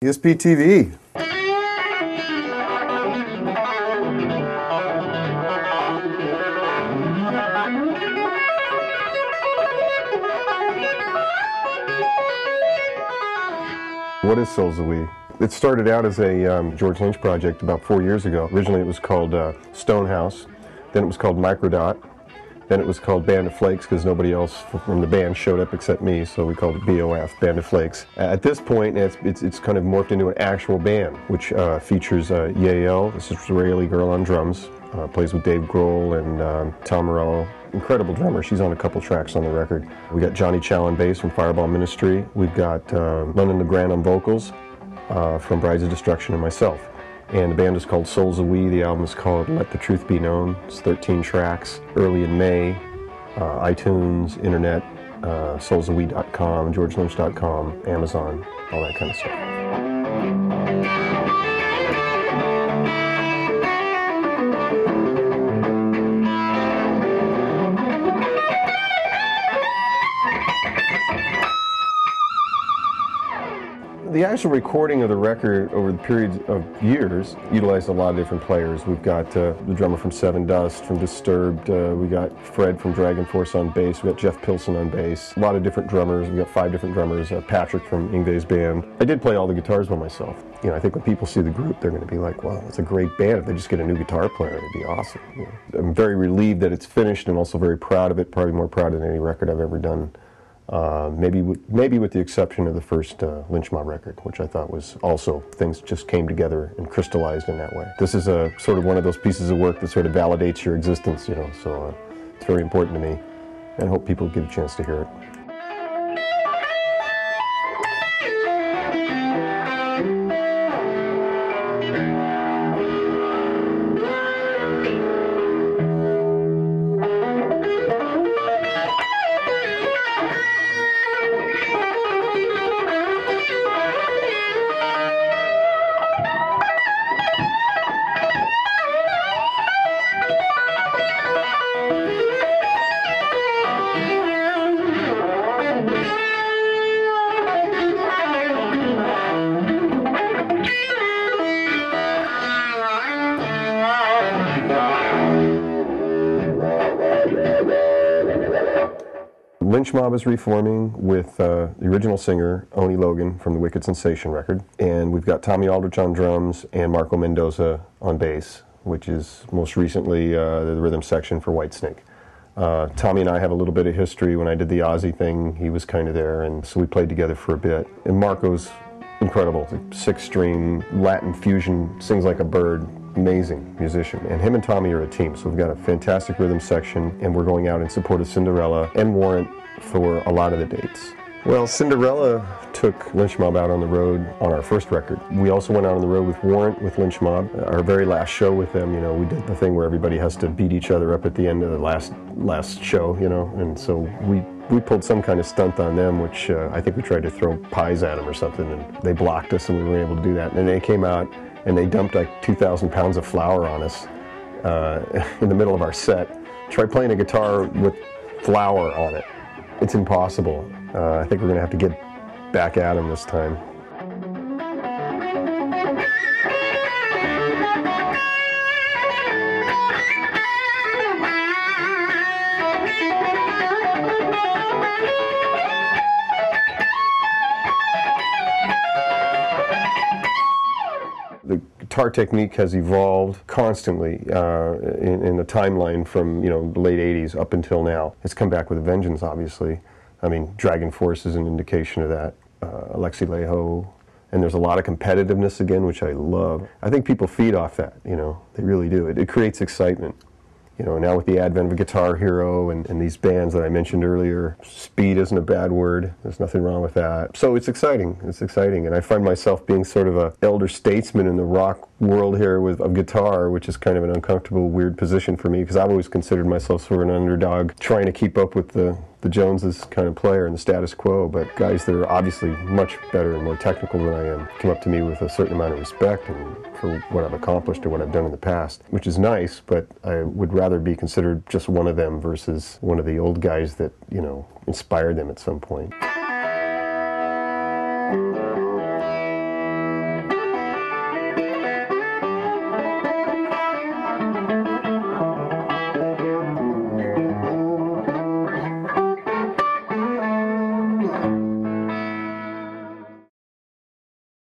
espTV. What is SoulsofWe? It started out as a George Lynch project about 4 years ago. Originally it was called Stonehouse, then it was called Microdot, then it was called Band of Flakes because nobody else from the band showed up except me, so we called it BOF, Band of Flakes. At this point it's kind of morphed into an actual band, which features Yael, this Israeli girl on drums, plays with Dave Grohl and Tom Morello. Incredible drummer. She's on a couple tracks on the record. We got Johnny Chow on bass from Fireball Ministry. We've got London LeGrand on vocals from Brides of Destruction and myself. And the band is called SoulsofWe. The album is called Let the Truth Be Known. It's 13 tracks. Early in May, iTunes, internet, soulsofwe.com, GeorgeLynch.com, Amazon, all that kind of stuff. The actual recording of the record over the period of years utilized a lot of different players. We've got the drummer from Seven Dust, from Disturbed, we got Fred from Dragon Force on bass, we got Jeff Pilson on bass, a lot of different drummers. We got 5 different drummers, Patrick from Yngwie's band. I did play all the guitars by myself. You know, I think when people see the group, they're going to be like, wow, it's a great band. If they just get a new guitar player, it'd be awesome. You know, I'm very relieved that it's finished and also very proud of it, probably more proud than any record I've ever done. Maybe with the exception of the first Lynch Mob record, which I thought was also, things just came together and crystallized in that way. This is a sort of one of those pieces of work that sort of validates your existence, you know, so it's very important to me, and I hope people get a chance to hear it. Lynch Mob is reforming with the original singer, Oni Logan, from the Wicked Sensation record. And we've got Tommy Aldrich on drums and Marco Mendoza on bass, which is most recently the rhythm section for Whitesnake. Tommy and I have a little bit of history. When I did the Ozzy thing, he was kind of there, and so we played together for a bit. And Marco's incredible, 6-string Latin fusion, sings like a bird. Amazing musician, and him and Tommy are a team, so we've got a fantastic rhythm section, and we're going out in support of Cinderella and Warrant for a lot of the dates. Well, Cinderella took Lynch Mob out on the road on our first record. We also went out on the road with Warrant with Lynch Mob. Our very last show with them, you know, we did the thing where everybody has to beat each other up at the end of the last show, you know, and so we pulled some kind of stunt on them, which I think we tried to throw pies at them or something, and they blocked us, and we weren't able to do that. And they came out and they dumped like 2,000 pounds of flour on us in the middle of our set. Try playing a guitar with flour on it. It's impossible. I think we're going to have to get back at them this time. The guitar technique has evolved constantly in the timeline from, you know, the late 80s up until now. It's come back with a vengeance, obviously. I mean, Dragon Force is an indication of that. Alexi Laiho, and there's a lot of competitiveness again, which I love. I think people feed off that, you know, they really do. It creates excitement. You know, now with the advent of a Guitar Hero and these bands that I mentioned earlier, speed isn't a bad word. There's nothing wrong with that. So it's exciting. It's exciting. And I find myself being sort of an elder statesman in the rock world here of guitar, which is kind of an uncomfortable, weird position for me, because I've always considered myself sort of an underdog, trying to keep up with the Joneses kind of player and the status quo. But guys that are obviously much better and more technical than I am come up to me with a certain amount of respect and for what I've accomplished or what I've done in the past, which is nice, but I would rather be considered just one of them versus one of the old guys that, you know, inspired them at some point.